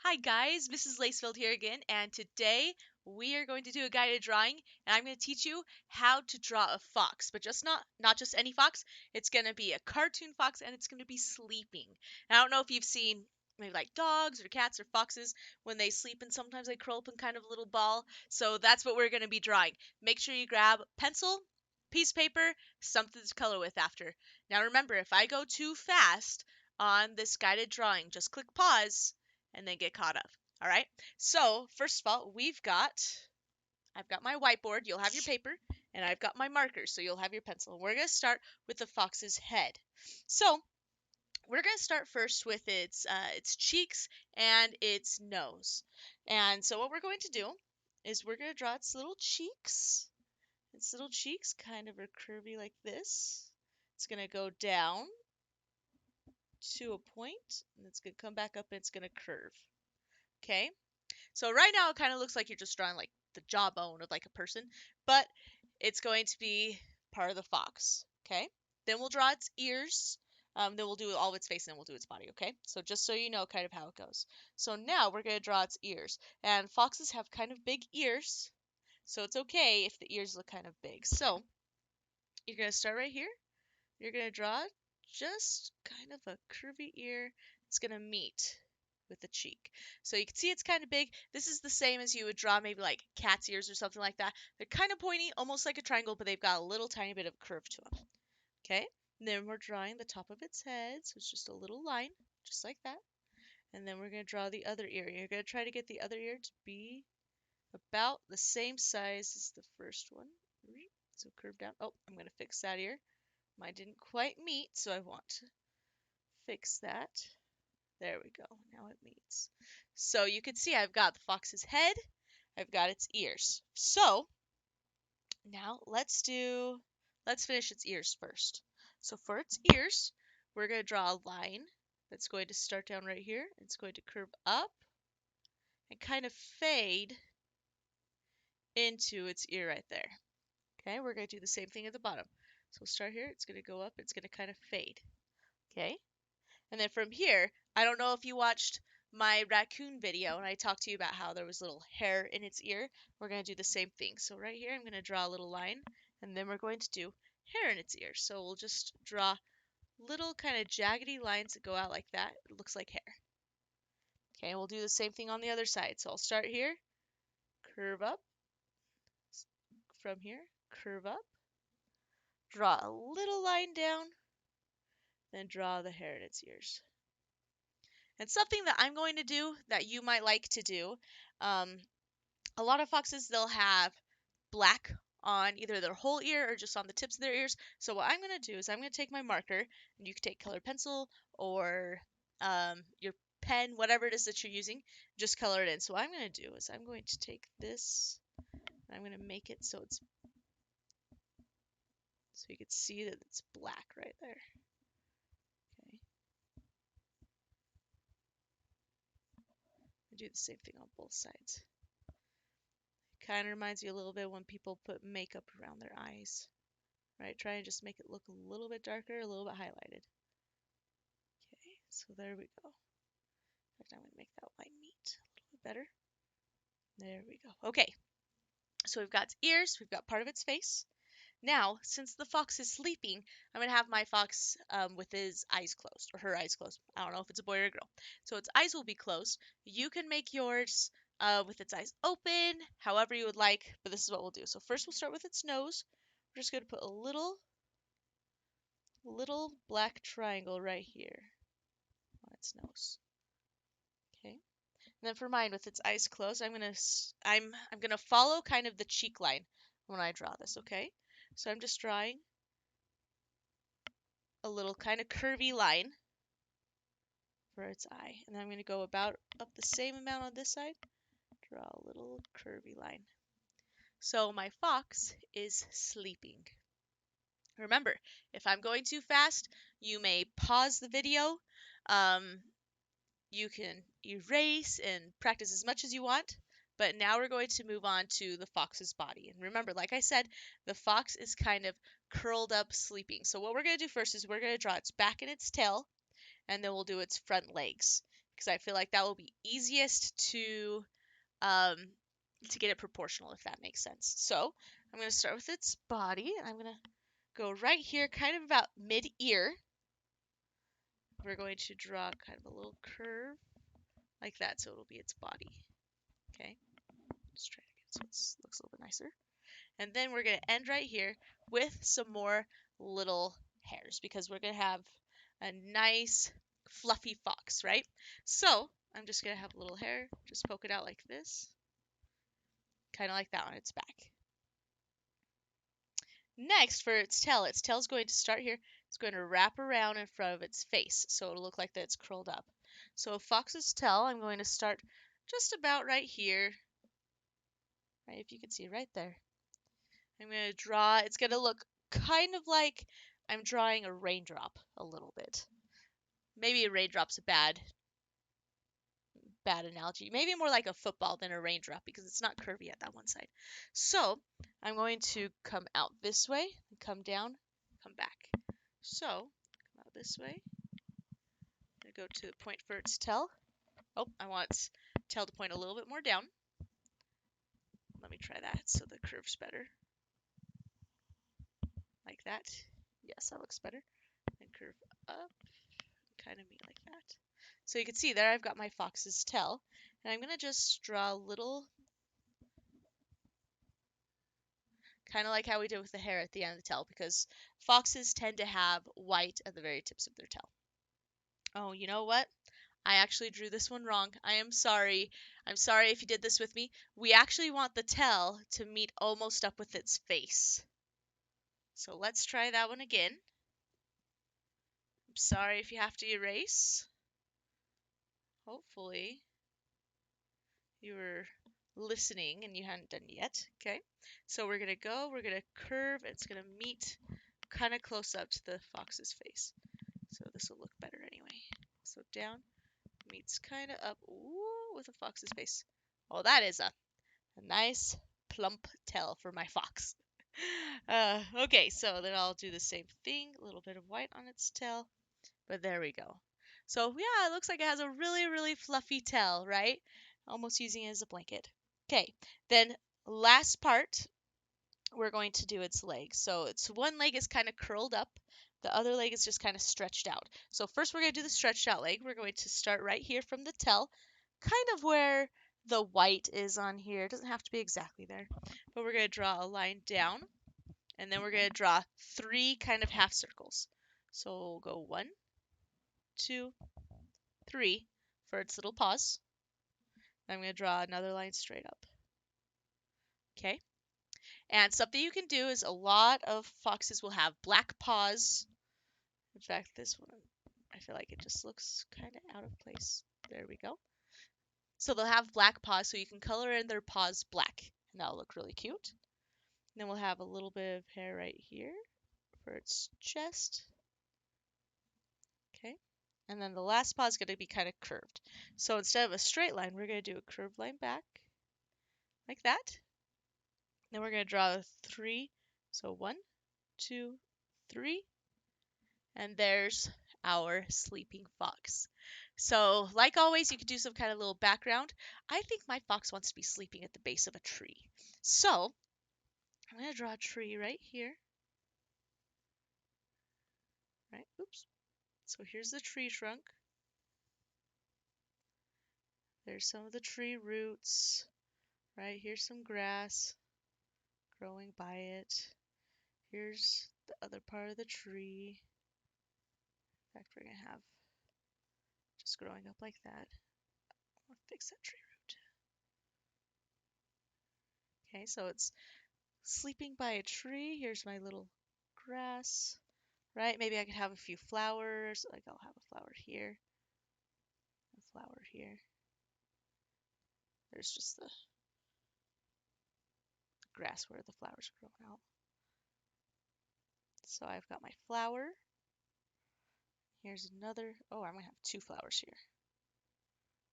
Hi guys, Mrs. Lacefield here again, and today we are going to do a guided drawing, and I'm going to teach you how to draw a fox, but just not just any fox. It's going to be a cartoon fox, and it's going to be sleeping. And I don't know if you've seen maybe like dogs or cats or foxes when they sleep, and sometimes they curl up in kind of a little ball. So that's what we're going to be drawing. Make sure you grab pencil, piece of paper, something to color with after. Now remember, if I go too fast on this guided drawing, just click pause and then get caught up. All right. So first of all, I've got my whiteboard. You'll have your paper, and I've got my markers. So you'll have your pencil. We're gonna start with the fox's head. So we're gonna start first with its cheeks and its nose. And so what we're going to do is we're gonna draw its little cheeks. Its little cheeks kind of are curvy like this. It's gonna go down to a point, and it's gonna come back up, and it's gonna curve. Okay. So right now it kind of looks like you're just drawing like the jawbone of like a person, but it's going to be part of the fox. Okay. Then we'll draw its ears. Then we'll do all of its face and then we'll do its body. Okay. So just so you know kind of how it goes. So now we're going to draw its ears. And foxes have kind of big ears. So it's okay if the ears look kind of big. So you're going to start right here. You're going to draw just kind of a curvy ear. It's going to meet with the cheek. So you can see it's kind of big. This is the same as you would draw maybe like cat's ears or something like that. They're kind of pointy, almost like a triangle, but they've got a little tiny bit of curve to them. Okay, and then we're drawing the top of its head, so it's just a little line, just like that. And then we're going to draw the other ear. You're going to try to get the other ear to be about the same size as the first one. So curve down. Oh, I'm going to fix that ear. Mine didn't quite meet, so I want to fix that. There we go. Now it meets. So you can see I've got the fox's head. I've got its ears. So now let's finish its ears first. So for its ears, we're going to draw a line that's going to start down right here. It's going to curve up and kind of fade into its ear right there. Okay, we're going to do the same thing at the bottom. So we'll start here. It's going to go up. It's going to kind of fade. Okay. And then from here, I don't know if you watched my raccoon video and I talked to you about how there was little hair in its ear. We're going to do the same thing. So right here, I'm going to draw a little line, and then we're going to do hair in its ear. So we'll just draw little kind of jaggedy lines that go out like that. It looks like hair. Okay, we'll do the same thing on the other side. So I'll start here, curve up, from here, curve up, draw a little line down, then draw the hair in its ears. And something that I'm going to do that you might like to do, a lot of foxes, they'll have black on either their whole ear or just on the tips of their ears. So what I'm going to do is I'm going to take my marker, and you can take colored pencil or your pen, whatever it is that you're using, just color it in. So what I'm going to do is I'm going to take this, and I'm going to make it so you can see that it's black right there. Okay. I do the same thing on both sides. Kind of reminds me a little bit when people put makeup around their eyes, right? Try and just make it look a little bit darker, a little bit highlighted. Okay, so there we go. In fact, I'm going to make that line meet a little bit better. There we go. Okay, so we've got its ears, we've got part of its face. Now, since the fox is sleeping, I'm going to have my fox with his eyes closed, or her eyes closed. I don't know if it's a boy or a girl. So its eyes will be closed. You can make yours with its eyes open, however you would like, but this is what we'll do. So first we'll start with its nose. We're just going to put a little black triangle right here on its nose. Okay. And then for mine, with its eyes closed, I'm gonna follow kind of the cheek line when I draw this. Okay. So I'm just drawing a little kind of curvy line for its eye. And then I'm going to go about up the same amount on this side, draw a little curvy line. So my fox is sleeping. Remember, if I'm going too fast, you may pause the video. You can erase and practice as much as you want. But now we're going to move on to the fox's body. And remember, like I said, the fox is kind of curled up sleeping. So what we're going to do first is we're going to draw its back and its tail, and then we'll do its front legs. because I feel like that will be easiest um, to get it proportional, if that makes sense. So I'm going to start with its body, and I'm going to go right here, kind of about mid-ear. We're going to draw kind of a little curve like that, so it'll be its body. Okay, let's try it again so it looks a little bit nicer. And then we're going to end right here with some more little hairs, because we're going to have a nice fluffy fox, right? So I'm just going to have a little hair, just poke it out like this, kind of like that on its back. Next, for its tail's going to start here. It's going to wrap around in front of its face, so it'll look like that it's curled up. So a fox's tail, I'm going to start just about right here, right, if you can see right there. I'm going to draw, it's going to look kind of like I'm drawing a raindrop a little bit. Maybe a raindrop's a bad analogy. Maybe more like a football than a raindrop, because it's not curvy at that one side. So I'm going to come out this way, come down, come back. So come out this way. I'm going to go to the point for its tail. Oh, I want its tail to point a little bit more down. Let me try that so the curve's better. Like that. Yes, that looks better. And curve up, kind of meet like that. So you can see there I've got my fox's tail. And I'm going to just draw a little, kind of like how we did with the hair at the end of the tail, because foxes tend to have white at the very tips of their tail. Oh, you know what? I actually drew this one wrong. I am sorry. I'm sorry if you did this with me. We actually want the tail to meet almost up with its face. So let's try that one again. I'm sorry if you have to erase. Hopefully you were listening and you hadn't done yet. Okay, so we're going to curve, it's going to meet kind of close up to the fox's face. So this will look better anyway. So down, meets kind of up, ooh, with a fox's face. Oh, that is a nice plump tail for my fox. Okay, so then I'll do the same thing, a little bit of white on its tail, but there we go. So yeah, it looks like it has a really, really fluffy tail, right? Almost using it as a blanket. Okay, then last part, we're going to do its legs. So its one leg is kind of curled up. The other leg is just kind of stretched out. So first we're going to do the stretched out leg. We're going to start right here from the tail, kind of where the white is on here. It doesn't have to be exactly there. But we're going to draw a line down, and then we're going to draw 3 kind of half circles. So we'll go 1, 2, 3 for its little paws. I'm going to draw another line straight up. Okay. And something you can do is, a lot of foxes will have black paws. In fact, this one, I feel like it just looks kind of out of place. There we go. So they'll have black paws, so you can color in their paws black, and that'll look really cute. And then we'll have a little bit of hair right here for its chest. Okay. And then the last paw is going to be kind of curved. So instead of a straight line, we're going to do a curved line back, like that. Then we're going to draw 3. So 1, 2, 3. And there's our sleeping fox. So, like always, you could do some kind of little background. I think my fox wants to be sleeping at the base of a tree. So, I'm going to draw a tree right here. Right, oops. So here's the tree trunk. There's some of the tree roots. Right, here's some grass growing by it. Here's the other part of the tree. In fact, we're going to have just growing up like that. I'll fix that tree root. Okay, so it's sleeping by a tree. Here's my little grass, right? Maybe I could have a few flowers. Like I'll have a flower here, a flower here. There's just the grass where the flowers are growing out. So I've got my flower. Here's another. Oh, I'm going to have 2 flowers here.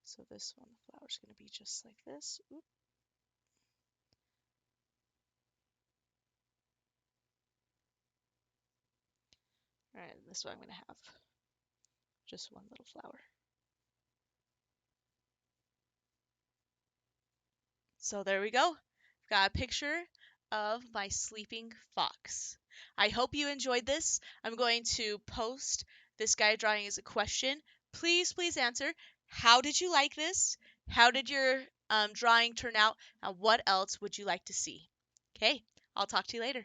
So this one, the flower's going to be just like this. Oop. All right, this one I'm going to have just 1 little flower. So there we go. Got a picture of my sleeping fox. I hope you enjoyed this. I'm going to post this guide drawing as a question. Please, please answer. How did you like this? How did your drawing turn out? And what else would you like to see? Okay, I'll talk to you later.